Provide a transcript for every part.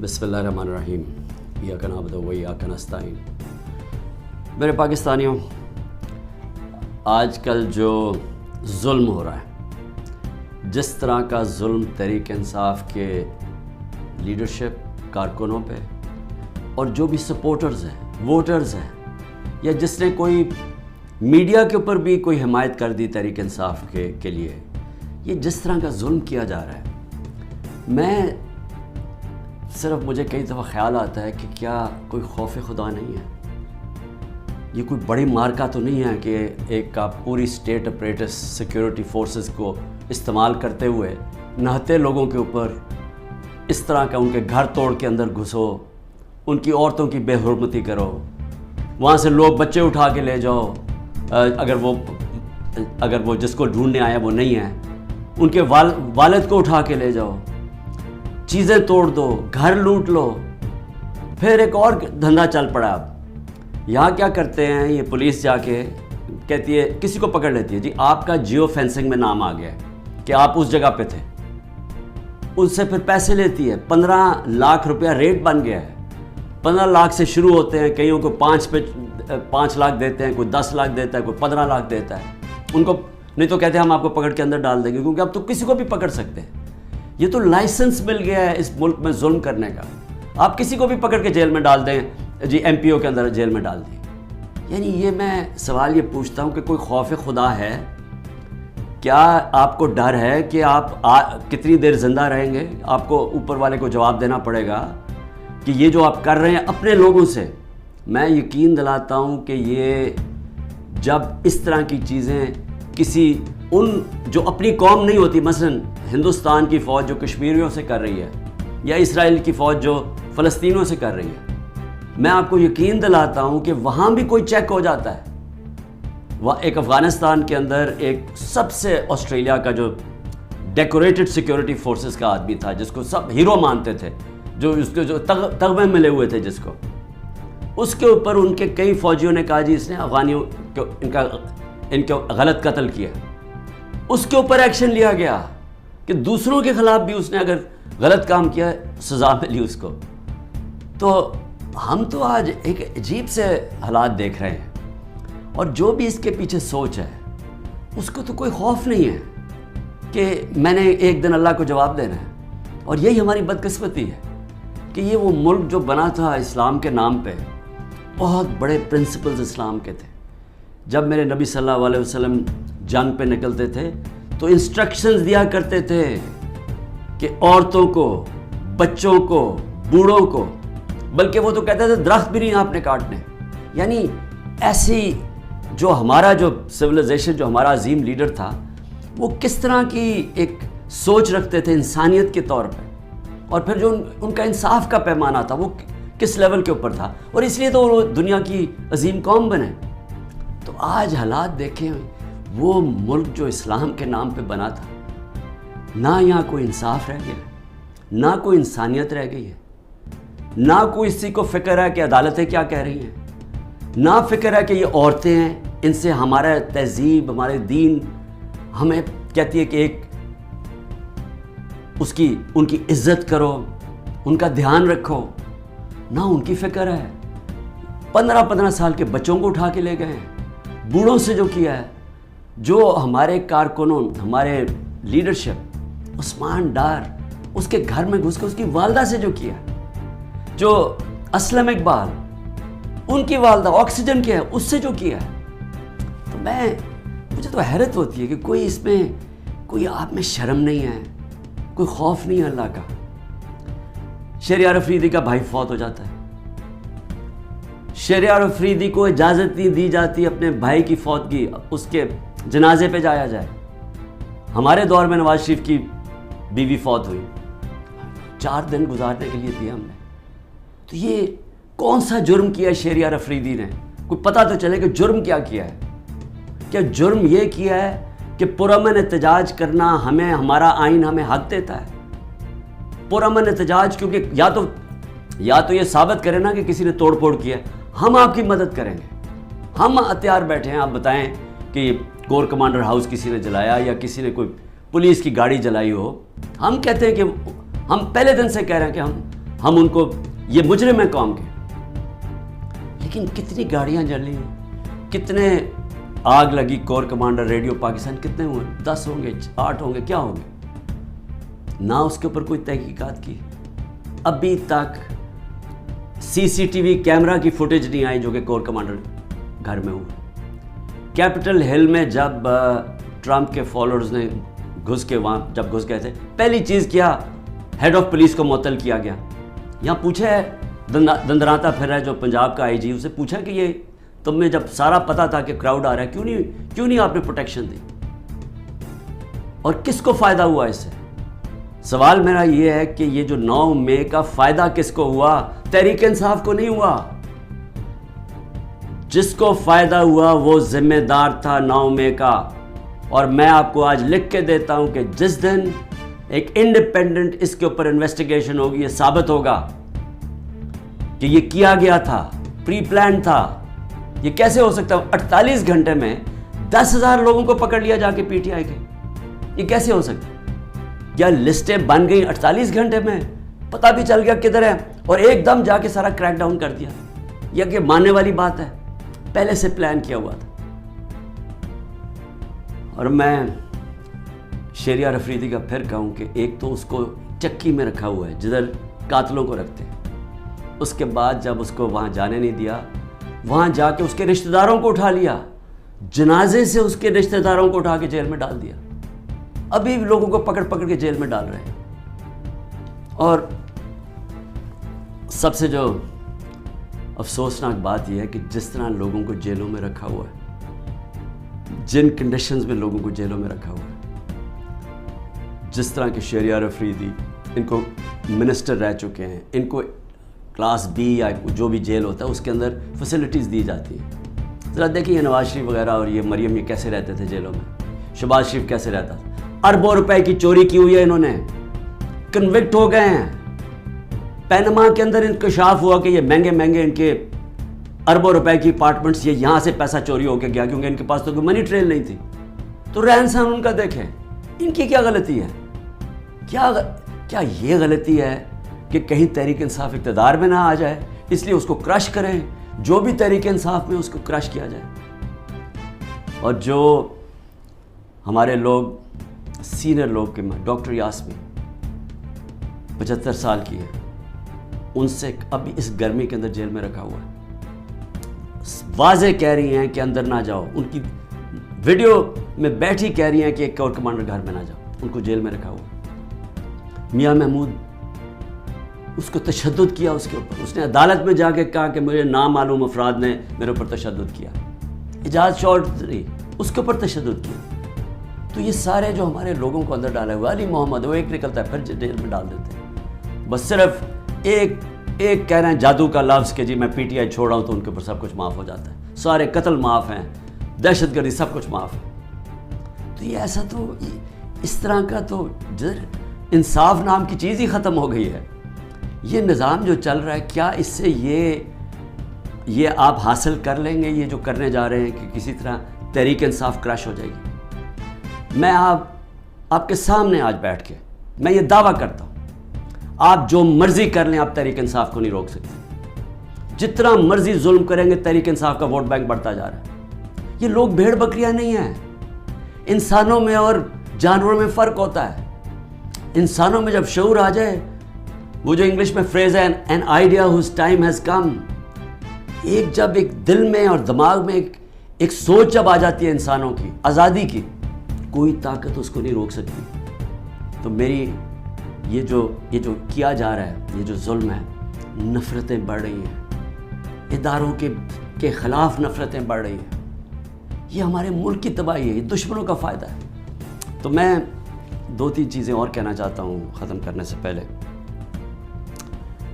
बिस्मिल्लाहिर्रहमानिर्रहीम इय्याका नअबुदु व इय्याका नस्तईन। मेरे पाकिस्तानियों, आजकल जो जुल्म हो रहा है, जिस तरह का जुल्म तहरीक इंसाफ के लीडरशिप कारकुनों पे और जो भी सपोर्टर्स हैं, वोटर्स हैं, या जिसने कोई मीडिया के ऊपर भी कोई हिमायत कर दी तहरीक इंसाफ के लिए, ये जिस तरह का जुल्म किया जा रहा है, मुझे कई दफ़ा ख्याल आता है कि क्या कोई खौफ खुदा नहीं है? ये कोई बड़ी मार्का तो नहीं है कि एक का पूरी स्टेट अपरेटस सिक्योरिटी फोर्सेस को इस्तेमाल करते हुए नहते लोगों के ऊपर इस तरह का उनके घर तोड़ के अंदर घुसो, उनकी औरतों की बेहुरमती करो, वहाँ से लोग बच्चे उठा के ले जाओ, अगर वो जिसको ढूंढने आया वो नहीं है, उनके वालिद को उठा के ले जाओ, चीज़ें तोड़ दो, घर लूट लो। फिर एक और धंधा चल पड़ा। अब यहाँ क्या करते हैं, ये पुलिस जाके कहती है, किसी को पकड़ लेती है, जी आपका जियो फेंसिंग में नाम आ गया है कि आप उस जगह पे थे, उससे फिर पैसे लेती है। 15 लाख रुपया रेट बन गया है। 15 लाख से शुरू होते हैं, कईयों को 5 लाख देते हैं, कोई 10 लाख देता है, कोई 15 लाख देता है उनको। नहीं तो कहते हैं हम आपको पकड़ के अंदर डाल देंगे, क्योंकि अब तो किसी को भी पकड़ सकते हैं। ये तो लाइसेंस मिल गया है इस मुल्क में जुल्म करने का। आप किसी को भी पकड़ के जेल में डाल दें, जी MPO के अंदर जेल में डाल दें। यानी ये मैं सवाल ये पूछता हूँ कि कोई खौफ खुदा है? क्या आपको डर है कि आप कितनी देर ज़िंदा रहेंगे? आपको ऊपर वाले को जवाब देना पड़ेगा कि ये जो आप कर रहे हैं अपने लोगों से। मैं यकीन दिलाता हूँ कि ये जब इस तरह की चीज़ें किसी उन जो अपनी कौम नहीं होती, मसलन हिंदुस्तान की फ़ौज जो कश्मीरियों से कर रही है, या इसराइल की फ़ौज जो फ़लस्तीनियों से कर रही है, मैं आपको यकीन दिलाता हूँ कि वहाँ भी कोई चेक हो जाता है। वह एक अफ़गानिस्तान के अंदर एक सबसे ऑस्ट्रेलिया का जो डेकोरेटेड सिक्योरिटी फोर्सेस का आदमी था, जिसको सब हीरो मानते थे, जो उसके जो तगमे मिले हुए थे जिसको, उसके ऊपर उनके कई फ़ौजियों ने कहा जी इसने अफ़गानियों को इनको गलत कत्ल किया। उसके ऊपर एक्शन लिया गया कि दूसरों के ख़िलाफ़ भी उसने अगर गलत काम किया सज़ा मिली उसको। तो हम तो आज एक अजीब से हालात देख रहे हैं, और जो भी इसके पीछे सोच है उसको तो कोई खौफ नहीं है कि मैंने एक दिन अल्लाह को जवाब देना है। और यही हमारी बदकिस्मती है कि ये वो मुल्क जो बना था इस्लाम के नाम पे, बहुत बड़े प्रिंसिपल्स इस्लाम के थे। जब मेरे नबी सल्लल्लाहु अलैहि वसल्लम जंग पे निकलते थे तो इंस्ट्रक्शंस दिया करते थे कि औरतों को, बच्चों को, बूढ़ों को, बल्कि वो तो कहते थे दरख्त भी नहीं आपने काटने। यानी ऐसी जो हमारा जो सिविलाइजेशन, जो हमारा अजीम लीडर था, वो किस तरह की एक सोच रखते थे इंसानियत के तौर पे, और फिर जो उनका इंसाफ का पैमाना था वो किस लेवल के ऊपर था, और इसलिए तो वो दुनिया की अजीम कौम बने। तो आज हालात देखें, वो मुल्क जो इस्लाम के नाम पे बना था, ना यहाँ कोई इंसाफ रह गया, ना कोई इंसानियत रह गई है, ना कोई इसी को फ़िक्र है कि अदालतें क्या कह रही हैं, ना फ़िक्र है कि ये औरतें हैं, इनसे हमारा तहजीब, हमारे दीन हमें कहती है कि एक उनकी इज़्ज़त करो, उनका ध्यान रखो। ना उनकी फ़िक्र है। 15-15 साल के बच्चों को उठा के ले गए हैं, बूढ़ों से जो किया है, जो हमारे कारकुनों, हमारे लीडरशिप, उस्मान डार उसके घर में घुस के उसकी वालदा से जो किया, जो असलम इकबाल उनकी वालदा ऑक्सीजन किया है, उससे जो किया है, तो मुझे तो हैरत होती है कि कोई इसमें, कोई आप में शर्म नहीं है, कोई खौफ नहीं है अल्लाह का। शहरयार अफरीदी का भाई फौत हो जाता है, शहरयार अफरीदी को इजाज़त नहीं दी जाती अपने भाई की फौतगी, उसके जनाजे पे जाया जाए। हमारे दौर में नवाज शरीफ की बीवी फौत हुई, 4 दिन गुजारने के लिए दिए हमने। तो ये कौन सा जुर्म किया है शहरयार अफरीदी ने? कोई पता तो चले कि जुर्म क्या किया है। क्या जुर्म ये किया है कि पुरअमन एहतजाज करना हमें, हमारा आइन हमें हक देता है पुरअमन एहतजाज? क्योंकि या तो ये साबित करें ना कि किसी ने तोड़ फोड़ किया, हम आपकी मदद करेंगे, हम हथियार बैठे हैं। आप बताएं कि कोर कमांडर हाउस किसी ने जलाया या किसी ने कोई पुलिस की गाड़ी जलाई हो, हम कहते हैं कि हम पहले दिन से कह रहे हैं कि हम उनको, ये मुजरिम है कौम के। लेकिन कितनी गाड़ियां जली, कितने आग लगी, कोर कमांडर रेडियो पाकिस्तान कितने हुए, 10 होंगे, 8 होंगे, क्या होंगे, ना उसके ऊपर कोई तहकीकात की। अभी तक सीसीटीवी कैमरा की फुटेज नहीं आई जो कि कोर कमांडर घर में हुआ। कैपिटल हिल में जब ट्रंप के फॉलोअर्स ने घुस के वहाँ जब घुस गए थे, पहली चीज़ क्या, हेड ऑफ पुलिस को मुअत्तल किया गया। यहाँ पूछा है, दंदराता फिर रहा है जो पंजाब का आईजी, उसे पूछा कि ये तुम्हें जब सारा पता था कि क्राउड आ रहा है, क्यों नहीं आपने प्रोटेक्शन दी, और किसको फ़ायदा हुआ इससे? सवाल मेरा ये है कि ये जो 9 मई का फ़ायदा किसको हुआ? तहरीक इंसाफ को नहीं हुआ। जिसको फ़ायदा हुआ वो जिम्मेदार था 9 मई का। और मैं आपको आज लिख के देता हूं कि जिस दिन एक इंडिपेंडेंट इसके ऊपर इन्वेस्टिगेशन होगी, ये साबित होगा कि ये किया गया था, प्री प्लान था। ये कैसे हो सकता है 48 घंटे में 10,000 लोगों को पकड़ लिया जाके पीटीआई के? ये कैसे हो सकता है? क्या लिस्टें बन गई 48 घंटे में? पता भी चल गया किधर है और एकदम जाके सारा क्रैकडाउन कर दिया? यह कि मानने वाली बात है? पहले से प्लान किया हुआ था। और मैं शहरियार अफरीदी का फिर कहूं कि एक तो उसको चक्की में रखा हुआ है जिधर कातलों को रखते हैं, उसके बाद जब उसको वहां जाने नहीं दिया, वहां जाके उसके रिश्तेदारों को उठा लिया, जनाजे से उसके रिश्तेदारों को उठा के जेल में डाल दिया। अभी भी लोगों को पकड़ पकड़ के जेल में डाल रहे हैं। और सबसे जो अफसोसनाक बात यह है कि जिस तरह लोगों को जेलों में रखा हुआ है, जिन कंडीशंस में लोगों को जेलों में रखा हुआ है, जिस तरह के शहरियार अफरीदी, इनको मिनिस्टर रह चुके हैं, इनको क्लास बी या जो भी जेल होता है उसके अंदर फैसिलिटीज़ दी जाती है। ज़रा देखिए नवाज शरीफ वगैरह और ये मरियम, ये कैसे रहते थे जेलों में, शहबाज शरीफ कैसे रहता था। अरबों रुपए की चोरी की हुई है इन्होंने, कन्विक्ट हो गए हैं। पैनमा के अंदर इंकशाफ हुआ कि ये महंगे महंगे इनके अरबों रुपए की अपार्टमेंट्स, ये यहाँ से पैसा चोरी होकर गया क्योंकि इनके पास तो कोई मनी ट्रेल नहीं थी। तो रहन सहन उनका देखें, इनकी क्या गलती है? क्या ये गलती है कि कहीं तहरीक इंसाफ इक़्तिदार में ना आ जाए इसलिए उसको क्रश करें? जो भी तहरीक इंसाफ में उसको क्रश किया जाए। और जो हमारे लोग सीनियर लोग के, डॉक्टर यास्मीन 75 साल की है, उनसे अभी इस गर्मी के अंदर जेल में रखा हुआ है। वाज़े कह रही हैं कि अंदर ना जाओ, उनकी वीडियो में बैठी कह रही हैं कि एक कोर कमांडर घर में ना जाओ, उनको जेल में रखा हुआ। मियां महमूद, उसको तशद्दुद किया उसके ऊपर, उसने अदालत में जाके कहा कि मुझे नामालूम अफराद ने मेरे ऊपर तशद्दुद किया। एजाज चौधरी, उसके ऊपर तशद्दुद किया। तो ये सारे जो हमारे लोगों को अंदर डाले हुए, अली मोहम्मद, वो एक निकलता है फिर जेल में डाल देते हैं। बस सिर्फ एक कह रहे हैं जादू का लफ्ज़ कि जी मैं पीटीआई छोड़ रहा हूँ तो उनके ऊपर सब कुछ माफ़ हो जाता है, सारे कत्ल माफ़ हैं, दहशतगर्दी सब कुछ माफ़ है। तो ये ऐसा, तो इस तरह का तो इंसाफ नाम की चीज़ ही ख़त्म हो गई है। ये निज़ाम जो चल रहा है, क्या इससे ये आप हासिल कर लेंगे, ये जो करने जा रहे हैं कि किसी तरह तहरीक इंसाफ क्रश हो जाएगी? मैं आपके सामने आज बैठ के मैं ये दावा करता हूँ, आप जो मर्जी कर लें, आप तहरीक इंसाफ को नहीं रोक सकते। जितना मर्जी जुल्म करेंगे, तहरीक इंसाफ का वोट बैंक बढ़ता जा रहा है। ये लोग भेड़ बकरियां नहीं हैं। इंसानों में और जानवरों में फ़र्क होता है। इंसानों में जब शऊर आ जाए, वो जो इंग्लिश में फ्रेज है an idea whose time has come, जब एक दिल में और दिमाग में एक सोच जब आ जाती है इंसानों की, आज़ादी की, कोई ताकत उसको नहीं रोक सकती। तो मेरी ये जो किया जा रहा है, ये जो जुल्म है, नफ़रतें बढ़ रही हैं, इदारों के ख़िलाफ़ नफ़रतें बढ़ रही हैं, ये हमारे मुल्क की तबाही है, ये दुश्मनों का फ़ायदा है। तो मैं 2-3 चीज़ें और कहना चाहता हूँ ख़त्म करने से पहले,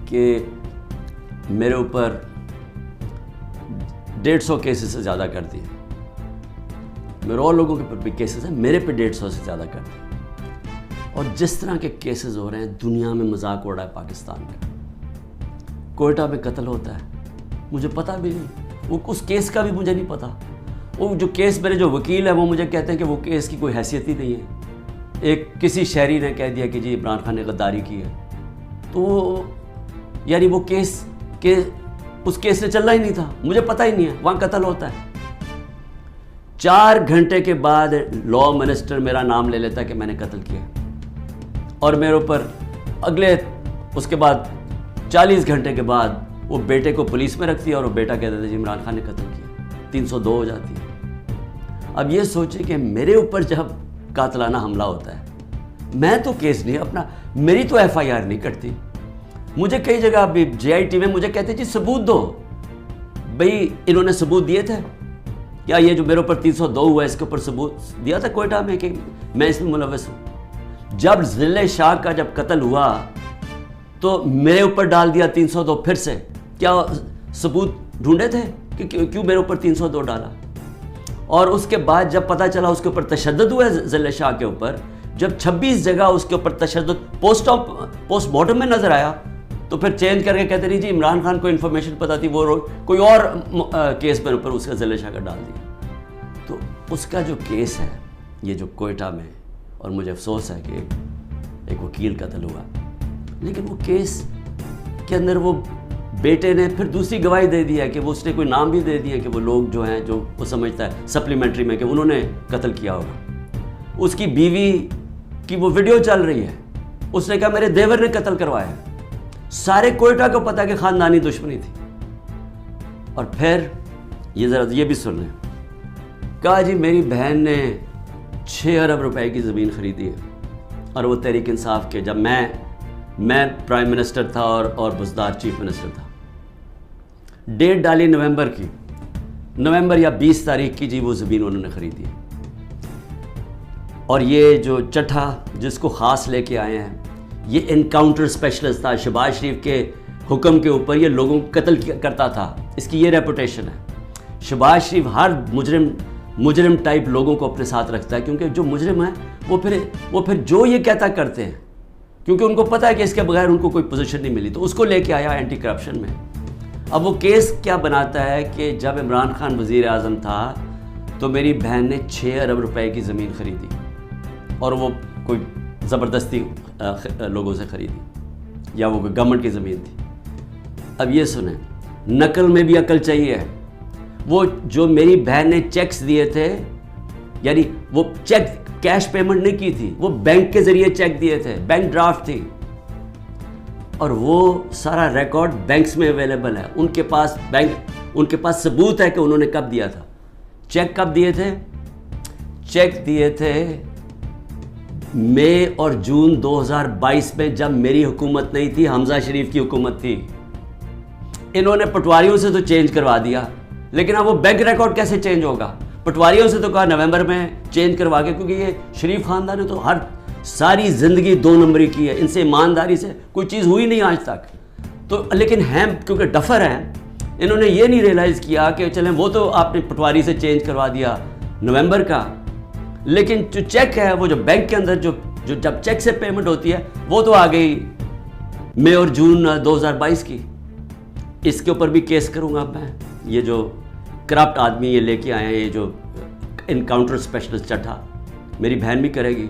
कि मेरे ऊपर 150 केसेस से ज़्यादा कर दिए, मेरे और लोगों के ऊपर भी केसेस हैं, मेरे पे 150 से ज़्यादा कर दिए। और जिस तरह के केसेस हो रहे हैं, दुनिया में मजाक उड़ रहा है पाकिस्तान का। कोयटा में कत्ल होता है, मुझे पता भी नहीं, वो उस केस का भी मुझे नहीं पता। वो जो केस, मेरे जो वकील है वो मुझे कहते हैं कि वो केस की कोई हैसियत ही नहीं है। एक किसी शहरी ने कह दिया कि जी इमरान खान ने गद्दारी की है, तो यानी वो केस के उस केस से चलना ही नहीं था, मुझे पता ही नहीं है वहाँ कत्ल होता है। 4 घंटे के बाद लॉ मिनिस्टर मेरा नाम ले लेता कि मैंने कत्ल किया, और मेरे ऊपर अगले उसके बाद 40 घंटे के बाद वो बेटे को पुलिस में रख दिया और वो बेटा कहता था जी इमरान खान ने कत्ल किया, 302 हो जाती है। अब ये सोचे कि मेरे ऊपर जब कातलाना हमला होता है, मैं तो केस नहीं अपना, मेरी तो FIR नहीं कटती। मुझे कई जगह अभी JIT में मुझे कहते जी सबूत दो, भाई इन्होंने सबूत दिए थे क्या? ये जो मेरे ऊपर 302 हुआ इसके ऊपर सबूत दिया था कोयटा में कि मैं इसमें मुलव्वस हूँ? जब ज़िले शाह का जब कत्ल हुआ तो मेरे ऊपर डाल दिया 302 फिर से, क्या सबूत ढूंढे थे कि क्यों मेरे ऊपर 302 डाला? और उसके बाद जब पता चला उसके ऊपर तशद्दुद हुआ ज़िले शाह के ऊपर, जब 26 जगह उसके ऊपर तशद्दुद पोस्टमार्टम में नजर आया, तो फिर चेंज करके कहते नहीं जी इमरान खान को इन्फॉर्मेशन पता थी, वो कोई और केस पर ऊपर उसका ज़िले शाह का डाल दिया। तो उसका जो केस है ये जो कोयटा में, और मुझे अफसोस है कि एक वकील कत्ल हुआ, लेकिन वो केस के अंदर वो बेटे ने फिर दूसरी गवाही दे दी है कि वो उसने कोई नाम भी दे दिया कि वो लोग जो हैं, जो वो समझता है सप्लीमेंट्री में कि उन्होंने कत्ल किया होगा। उसकी बीवी की वो वीडियो चल रही है, उसने कहा मेरे देवर ने कत्ल करवाया। सारे कोयटा को पता कि ख़ानदानी दुश्मनी थी। और फिर ये ज़रा ये भी सुन लें, कहा जी मेरी बहन ने 6 अरब रुपए की ज़मीन ख़रीदी है, और वो तहरीक इंसाफ के, जब मैं प्राइम मिनिस्टर था और बुज़दार चीफ मिनिस्टर था। डेट डाली नवंबर या 20 तारीख की जी वो ज़मीन उन्होंने ख़रीदी है। और ये जो चट्ठा जिसको ख़ास लेके आए हैं, ये इनकाउंटर स्पेशलिस्ट था, शहबाज शरीफ के हुक्म के ऊपर ये लोगों को कत्ल करता था, इसकी ये रेपुटेशन है। शहबाज शरीफ हर मुजरिम टाइप लोगों को अपने साथ रखता है, क्योंकि जो मुजरिम है वो फिर जो ये कहता करते हैं, क्योंकि उनको पता है कि इसके बगैर उनको कोई पोजीशन नहीं मिली, तो उसको लेके आया एंटी करप्शन में। अब वो केस क्या बनाता है कि जब इमरान खान वज़ीर आज़म था तो मेरी बहन ने 6 अरब रुपए की ज़मीन ख़रीदी, और वो कोई ज़बरदस्ती लोगों से ख़रीदी, या वो गवर्नमेंट की ज़मीन थी। अब ये सुने, नकल में भी अकल चाहिए। वो जो मेरी बहन ने चेक्स दिए थे, यानी वो चेक कैश पेमेंट नहीं की थी, वो बैंक के ज़रिए चेक दिए थे, बैंक ड्राफ्ट थी, और वो सारा रिकॉर्ड बैंक्स में अवेलेबल है। उनके पास सबूत है कि उन्होंने कब दिया था। चेक कब दिए थे? चेक दिए थे मई और जून 2022 में, जब मेरी हुकूमत नहीं थी, हमजा शरीफ की हुकूमत थी। इन्होंने पटवारियों से तो चेंज करवा दिया, लेकिन अब वो बैंक रिकॉर्ड कैसे चेंज होगा? पटवारियों से तो कहा नवंबर में चेंज करवा के, क्योंकि ये शरीफ खानदान ने तो सारी ज़िंदगी 2 नंबरी की है, इनसे ईमानदारी से कोई चीज़ हुई नहीं आज तक। तो लेकिन हैं क्योंकि डफर हैं, इन्होंने ये नहीं रियलाइज़ किया कि चलें वो तो आपने पटवारी से चेंज करवा दिया नवंबर का, लेकिन जो चेक है, वो जो बैंक के अंदर जो जब चेक से पेमेंट होती है, वो तो आ गई मई और जून 2022 की। इसके ऊपर भी केस करूँगा मैं। ये जो करप्ट आदमी ये लेके आए हैं, ये जो इनकाउंटर स्पेशलिस्ट चट्ठा, मेरी बहन भी करेगी।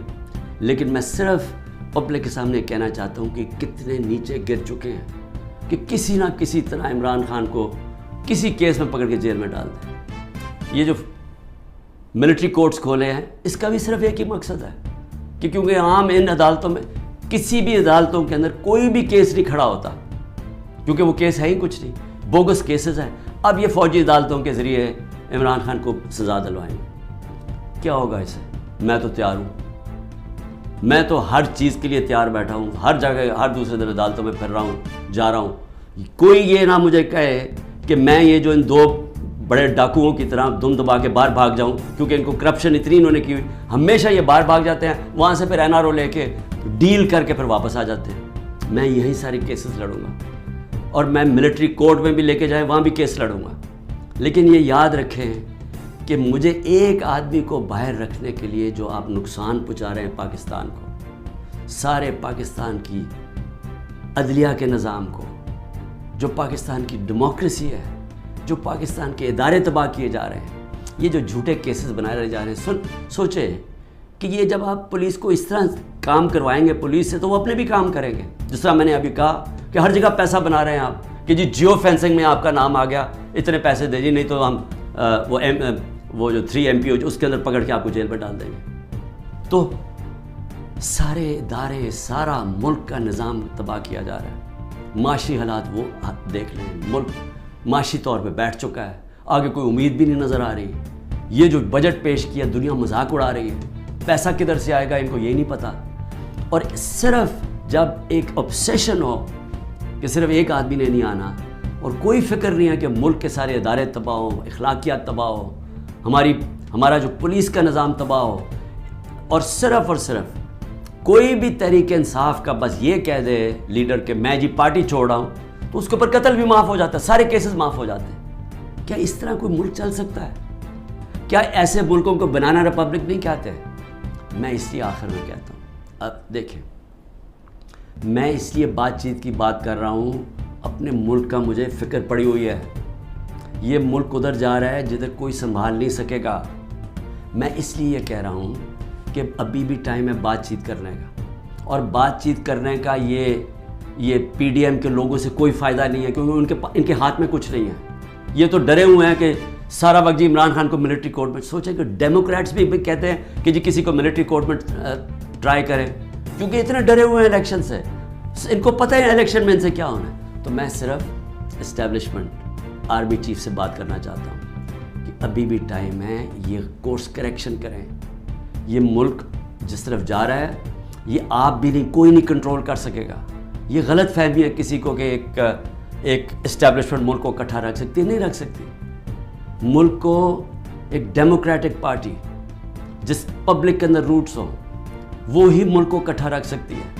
लेकिन मैं सिर्फ पब्लिक के सामने कहना चाहता हूँ कि कितने नीचे गिर चुके हैं कि किसी ना किसी तरह इमरान खान को किसी केस में पकड़ के जेल में डाल दें। ये जो मिलिट्री कोर्ट्स खोले हैं, इसका भी सिर्फ एक ही मकसद है कि क्योंकि आम इन अदालतों में, किसी भी अदालतों के अंदर कोई भी केस नहीं खड़ा होता, क्योंकि वो केस है ही कुछ नहीं, बोगस केसेस हैं। अब ये फौजी अदालतों के ज़रिए इमरान खान को सज़ा दिलवाएंगे। क्या होगा इससे? मैं तो तैयार हूँ, मैं तो हर चीज़ के लिए तैयार बैठा हूँ, हर जगह हर दूसरे दिन अदालतों में फिर रहा हूँ, जा रहा हूँ। कोई ये ना मुझे कहे कि मैं ये जो इन 2 बड़े डाकुओं की तरह दुम दबा के बाहर भाग जाऊँ, क्योंकि इनको करप्शन इतनी इन्होंने की हुई, हमेशा ये बाहर भाग जाते हैं, वहाँ से फिर NRO लेके डील करके फिर वापस आ जाते हैं। मैं यही सारी केसेस लड़ूंगा, और मैं मिलिट्री कोर्ट में भी लेके जाए वहाँ भी केस लड़ूंगा। लेकिन ये याद रखें कि मुझे एक आदमी को बाहर रखने के लिए जो आप नुकसान पहुँचा रहे हैं पाकिस्तान को, सारे पाकिस्तान की अदलिया के निज़ाम को, जो पाकिस्तान की डेमोक्रेसी है, जो पाकिस्तान के इदारे तबाह किए जा रहे हैं, ये जो झूठे केसेस बनाए जा रहे हैं। सोचे कि ये जब आप पुलिस को इस तरह काम करवाएंगे पुलिस से, तो वो अपने भी काम करेंगे। जिस तरह मैंने अभी कहा कि हर जगह पैसा बना रहे हैं आप, कि जी जियो फेंसिंग में आपका नाम आ गया, इतने पैसे दे जी, नहीं तो हम वो जो 3 MP उसके अंदर पकड़ के आपको जेल में डाल देंगे। तो सारे इदारे, सारा मुल्क का निज़ाम तबाह किया जा रहा है। माशी हालात वो देख लें, मुल्क माशी तौर पे बैठ चुका है, आगे कोई उम्मीद भी नहीं नज़र आ रही। ये जो बजट पेश किया, दुनिया मजाक उड़ा रही है, पैसा किधर से आएगा इनको ये नहीं पता। और सिर्फ जब एक ऑब्सेशन हो कि सिर्फ एक आदमी ने नहीं आना और कोई फिक्र नहीं है कि मुल्क के सारे इदारे तबाह हो, अखलाकियात तबाह हो, हमारा जो पुलिस का निज़ाम तबाह हो, और सिर्फ कोई भी तहरीक इंसाफ का बस ये कह दे लीडर के मैं जी पार्टी छोड़ रहा हूँ, तो उसके ऊपर कत्ल भी माफ़ हो जाता है, सारे केसेस माफ़ हो जाते हैं। क्या इस तरह कोई मुल्क चल सकता है? क्या ऐसे मुल्कों को बनाना रिपब्लिक नहीं कहते? मैं इसलिए आखिर में कहता हूँ, अब देखें, मैं इसलिए बातचीत की बात कर रहा हूँ, अपने मुल्क का मुझे फ़िक्र पड़ी हुई है। ये मुल्क उधर जा रहा है जिधर कोई संभाल नहीं सकेगा। मैं इसलिए ये कह रहा हूँ कि अभी भी टाइम है बातचीत करने का, और बातचीत करने का ये PDM के लोगों से कोई फ़ायदा नहीं है, क्योंकि इनके हाथ में कुछ नहीं है। ये तो डरे हुए हैं कि सारा वक्त जी इमरान खान को मिलिट्री कोर्ट में, सोचें कि डेमोक्रेट्स भी कहते हैं कि जी किसी को मिलिट्री कोर्ट में ट्राई करें, क्योंकि इतने डरे हुए हैं इलेक्शन से, इनको पता है इलेक्शन में इनसे क्या होना है। तो मैं सिर्फ इस्टेब्लिशमेंट आर्मी चीफ से बात करना चाहता हूँ कि अभी भी टाइम है, ये कोर्स करेक्शन करें। ये मुल्क जिस तरफ जा रहा है, ये आप भी नहीं, कोई नहीं कंट्रोल कर सकेगा। ये गलत फहमी है किसी को कि एक इस्टेब्लिशमेंट मुल्क को इकट्ठा रख सकती है, नहीं रख सकती। मुल्क को एक डेमोक्रेटिक पार्टी जिस पब्लिक के अंदर रूट्स हो, वो ही मुल्क को इकट्ठा रख सकती है,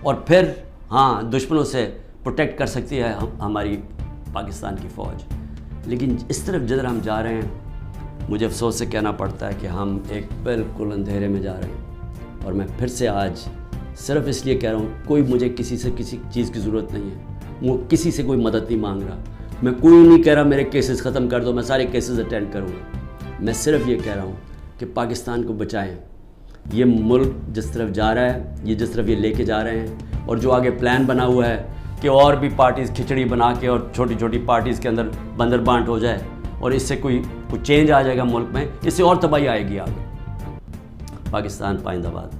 और फिर हाँ, दुश्मनों से प्रोटेक्ट कर सकती है हमारी पाकिस्तान की फ़ौज। लेकिन इस तरफ जिधर हम जा रहे हैं, मुझे अफसोस से कहना पड़ता है कि हम एक बिल्कुल अंधेरे में जा रहे हैं। और मैं फिर से आज सिर्फ इसलिए कह रहा हूँ, कोई मुझे किसी से किसी चीज़ की ज़रूरत नहीं है, वो किसी से कोई मदद नहीं मांग रहा। मैं कोई नहीं कह रहा मेरे केसेस ख़त्म कर दो, मैं सारे केसेस अटेंड करूँगा। मैं सिर्फ ये कह रहा हूँ कि पाकिस्तान को बचाएं। ये मुल्क जिस तरफ जा रहा है, ये जिस तरफ ये लेके जा रहे हैं, और जो आगे प्लान बना हुआ है कि और भी पार्टीज़ खिचड़ी बना के और छोटी छोटी पार्टीज़ के अंदर बंदर बांट हो जाए, और इससे कोई चेंज आ जाएगा मुल्क में, इससे और तबाही आएगी आगे। पाकिस्तान पाइंदाबाद।